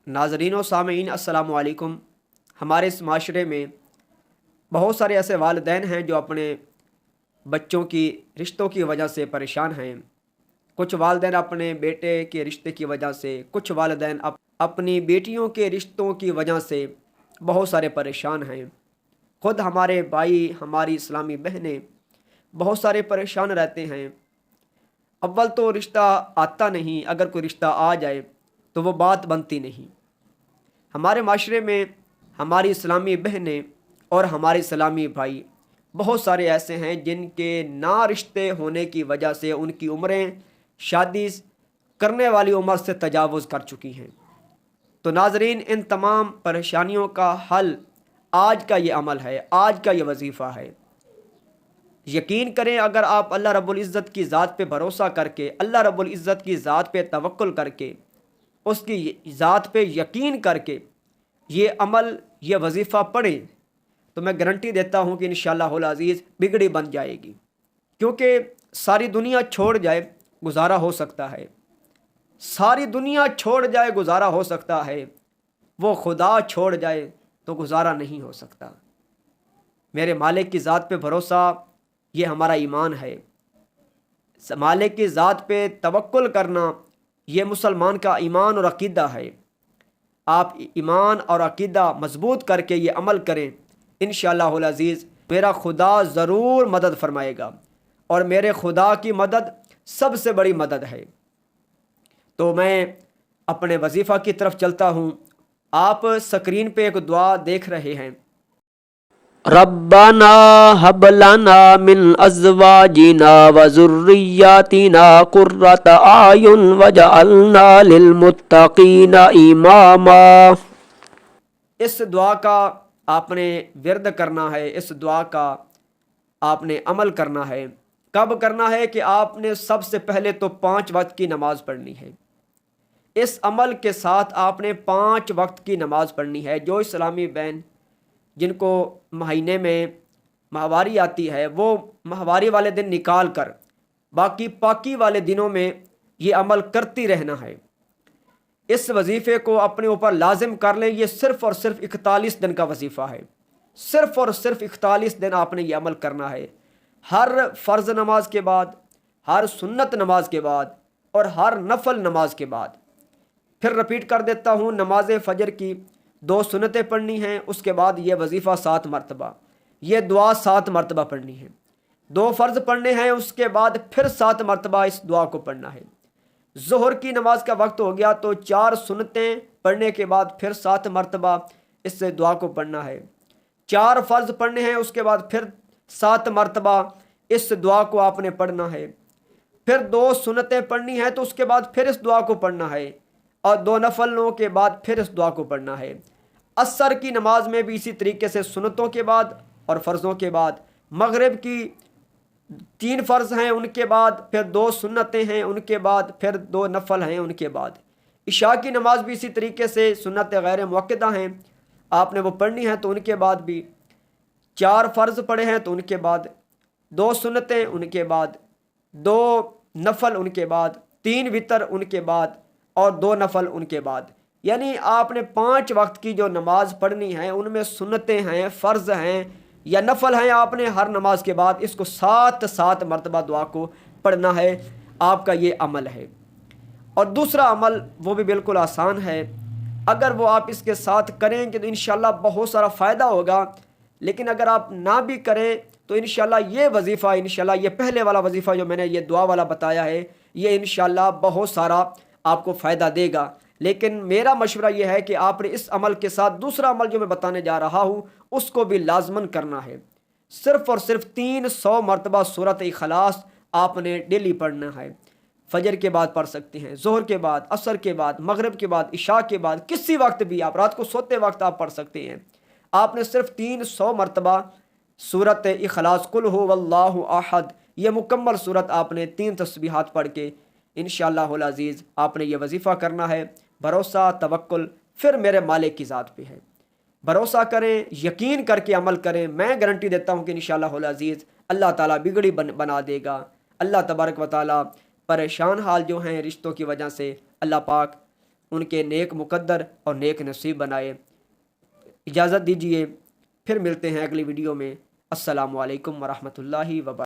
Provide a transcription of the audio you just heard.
ناظرین و سامعین السلام علیکم۔ ہمارے اس معاشرے میں بہت سارے ایسے والدین ہیں جو اپنے بچوں کی رشتوں کی وجہ سے پریشان ہیں۔ کچھ والدین اپنے بیٹے کے رشتے کی وجہ سے، کچھ والدین اپنی بیٹیوں کے رشتوں کی وجہ سے بہت سارے پریشان ہیں۔ خود ہمارے بھائی، ہماری اسلامی بہنیں بہت سارے پریشان رہتے ہیں۔ اول تو رشتہ آتا نہیں، اگر کوئی رشتہ آ جائے تو وہ بات بنتی نہیں۔ ہمارے معاشرے میں ہماری اسلامی بہنیں اور ہمارے اسلامی بھائی بہت سارے ایسے ہیں جن کے نہ رشتے ہونے کی وجہ سے ان کی عمریں شادی کرنے والی عمر سے تجاوز کر چکی ہیں۔ تو ناظرین، ان تمام پریشانیوں کا حل آج کا یہ عمل ہے، آج کا یہ وظیفہ ہے۔ یقین کریں، اگر آپ اللہ رب العزت کی ذات پہ بھروسہ کر کے، اللہ رب العزت کی ذات پہ توکل کر کے، اس کی ذات پہ یقین کر کے یہ عمل، یہ وظیفہ پڑھیں تو میں گارنٹی دیتا ہوں کہ انشاءاللہ العزیز بگڑی بن جائے گی۔ کیونکہ ساری دنیا چھوڑ جائے گزارا ہو سکتا ہے، ساری دنیا چھوڑ جائے گزارا ہو سکتا ہے، وہ خدا چھوڑ جائے تو گزارا نہیں ہو سکتا۔ میرے مالک کی ذات پہ بھروسہ یہ ہمارا ایمان ہے۔ مالک کی ذات پہ توکل کرنا یہ مسلمان کا ایمان اور عقیدہ ہے۔ آپ ایمان اور عقیدہ مضبوط کر کے یہ عمل کریں، انشاءاللہ العزیز میرا خدا ضرور مدد فرمائے گا، اور میرے خدا کی مدد سب سے بڑی مدد ہے۔ تو میں اپنے وظیفہ کی طرف چلتا ہوں۔ آپ سکرین پہ ایک دعا دیکھ رہے ہیں، ربنا هب لنا من ازواجنا وذرياتنا قرة اعين واجعلنا للمتقين اماما۔ اس دعا کا آپ نے ورد کرنا ہے، اس دعا کا آپ نے عمل کرنا ہے۔ کب کرنا ہے؟ کہ آپ نے سب سے پہلے تو 5 وقت کی نماز پڑھنی ہے۔ اس عمل کے ساتھ آپ نے 5 وقت کی نماز پڑھنی ہے۔ جو اسلامی بہن جن کو مہینے میں ماہواری آتی ہے، وہ ماہواری والے دن نکال کر باقی پاکی والے دنوں میں یہ عمل کرتی رہنا ہے۔ اس وظیفے کو اپنے اوپر لازم کر لیں۔ یہ صرف اور صرف 41 دن کا وظیفہ ہے، صرف اور صرف 41 دن آپ نے یہ عمل کرنا ہے۔ ہر فرض نماز کے بعد، ہر سنت نماز کے بعد اور ہر نفل نماز کے بعد۔ پھر رپیٹ کر دیتا ہوں، نماز فجر کی 2 سنتیں پڑھنی ہیں، اس کے بعد یہ وظیفہ 7 مرتبہ، یہ دعا 7 مرتبہ پڑھنی ہے۔ 2 فرض پڑھنے ہیں، اس کے بعد پھر 7 مرتبہ اس دعا کو پڑھنا ہے۔ ظہر کی نماز کا وقت ہو گیا تو 4 سنتیں پڑھنے کے بعد پھر 7 مرتبہ اس سے دعا کو پڑھنا ہے۔ 4 فرض پڑھنے ہیں، اس کے بعد پھر 7 مرتبہ اس دعا کو آپ نے پڑھنا ہے۔ پھر 2 سنتیں پڑھنی ہیں تو اس کے بعد پھر اس دعا کو پڑھنا ہے، اور 2 نفلوں کے بعد پھر اس دعا کو پڑھنا ہے۔ عصر کی نماز میں بھی اسی طریقے سے سنتوں کے بعد اور فرضوں کے بعد، مغرب کی 3 فرض ہیں، ان کے بعد پھر 2 سنتیں ہیں، ان کے بعد پھر 2 نفل ہیں، ان کے بعد عشاء کی نماز بھی اسی طریقے سے سنت غیر مؤکدہ ہیں، آپ نے وہ پڑھنی ہے، تو ان کے بعد بھی 4 فرض پڑھے ہیں تو ان کے بعد 2 سنتیں، ان کے بعد 2 نفل، ان کے بعد 3 وتر، ان کے بعد اور 2 نفل ان کے بعد۔ یعنی آپ نے 5 وقت کی جو نماز پڑھنی ہے، ان میں سنتیں ہیں، فرض ہیں یا نفل ہیں، آپ نے ہر نماز کے بعد اس کو 7 مرتبہ دعا کو پڑھنا ہے۔ آپ کا یہ عمل ہے۔ اور دوسرا عمل وہ بھی بالکل آسان ہے، اگر وہ آپ اس کے ساتھ کریں گے تو انشاءاللہ بہت سارا فائدہ ہوگا، لیکن اگر آپ نہ بھی کریں تو انشاءاللہ یہ وظیفہ، انشاءاللہ یہ پہلے والا وظیفہ جو میں نے یہ دعا والا بتایا ہے، یہ انشاءاللہ بہت سارا آپ کو فائدہ دے گا۔ لیکن میرا مشورہ یہ ہے کہ آپ نے اس عمل کے ساتھ دوسرا عمل جو میں بتانے جا رہا ہوں اس کو بھی لازماً کرنا ہے۔ صرف اور صرف 300 مرتبہ سورۃ اخلاص آپ نے ڈیلی پڑھنا ہے۔ فجر کے بعد پڑھ سکتے ہیں، ظہر کے بعد، عصر کے بعد، مغرب کے بعد، عشاء کے بعد، کسی وقت بھی، آپ رات کو سوتے وقت آپ پڑھ سکتے ہیں۔ آپ نے صرف 300 مرتبہ سورۃ اخلاص، قل هو اللہ احد، یہ مکمل سورت آپ نے 3 تسبیحات پڑھ کے انشاءاللہ العزیز آپ نے یہ وظیفہ کرنا ہے۔ بھروسہ، توکل پھر میرے مالک کی ذات پہ ہے۔ بھروسہ کریں، یقین کر کے عمل کریں، میں گارنٹی دیتا ہوں کہ انشاءاللہ العزیز اللہ تعالیٰ بگڑی بنا دے گا۔ اللہ تبارک و تعالیٰ پریشان حال جو ہیں رشتوں کی وجہ سے، اللہ پاک ان کے نیک مقدر اور نیک نصیب بنائے۔ اجازت دیجیے، پھر ملتے ہیں اگلی ویڈیو میں۔ السلام علیکم ورحمۃ اللہ وبرکاتہ۔